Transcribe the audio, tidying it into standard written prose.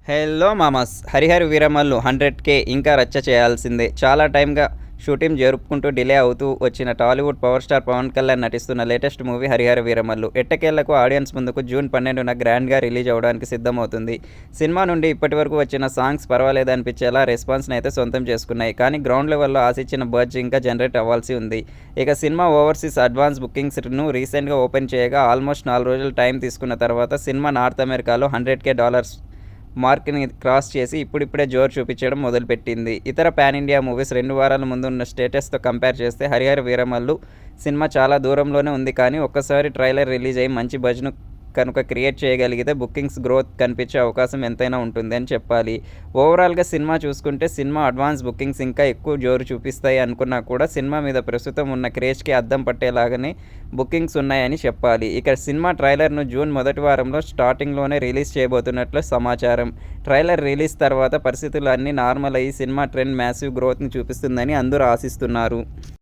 Hello మామస్! 'Harihara Veeramallu' 100K ఇంకా రచ్చ చేయాల్సిందే. చాలా టైమ్‌గా షూటింగ్ జరుపుకుంటూ డిలే అవుతూ వచ్చిన టాలీవుడ్ పవర్ స్టార్ పవన్ కళ్యాణ్ నటిస్తున్న లేటెస్ట్ మూవీ 'హరిహర వీరమల్లు' ఎట్టకేలకు ఆడియన్స్ ముందుకు జూన్ 12న గ్రాండ్‌గా రిలీజ్ అవ్వడానికి సిద్ధమవుతుంది. సినిమా నుండి ఇప్పటివరకు వచ్చిన సాంగ్స్ పర్వాలేదనిపించేలా రెస్పాన్స్‌నైతే సొంతం చేసుకున్నాయి. కానీ గ్రౌండ్ లెవెల్‌లో ఆశించిన బజ్ ఇంకా జనరేట్ అవ్వాల్సి ఉంది. ఇక సినిమా ఓవర్సీస్ అడ్వాన్స్ బుకింగ్స్‌ను రీసెంట్‌గా ఓపెన్ చేయగా ఆల్మోస్ట్ 4 రోజులు టైం తీసుకున్న తర్వాత సినిమా నార్త్ అమెరికాలో $100K మార్క్‌ని క్రాస్ చేసి ఇప్పుడిప్పుడే జోరు చూపించడం మొదలుపెట్టింది. ఇతర పాన్ ఇండియా మూవీస్ 2 వారాల ముందు ఉన్న స్టేటస్‌తో కంపేర్ చేస్తే 'హరిహర వీరమల్లు' సినిమా చాలా దూరంలోనే ఉంది. కానీ ఒక్కసారి ట్రైలర్ రిలీజ్ అయ్యి మంచి బజ్‌ను కనుక క్రియేట్ చేయగలిగితే బుకింగ్స్ గ్రోత్ కనిపించే అవకాశం ఎంతైనా ఉంటుంది అని చెప్పాలి. ఓవరాల్‌గా సినిమా చూసుకుంటే సినిమా అడ్వాన్స్ బుకింగ్స్ ఇంకా ఎక్కువ జోరు చూపిస్తాయి అనుకున్నా కూడా సినిమా మీద ప్రస్తుతం ఉన్న క్రేజ్‌కి అద్దం పట్టేలాగానే బుకింగ్స్ ఉన్నాయని చెప్పాలి. ఇక సినిమా ట్రైలర్‌ను జూన్ మొదటి వారంలో స్టార్టింగ్‌లోనే రిలీజ్ చేయబోతున్నట్లు సమాచారం. ట్రైలర్ రిలీజ్ తర్వాత పరిస్థితులు అన్నీ నార్మల్ అయ్యి సినిమా ట్రెండ్ మ్యాసివ్ గ్రోత్‌ని చూపిస్తుందని అందరూ ఆశిస్తున్నారు.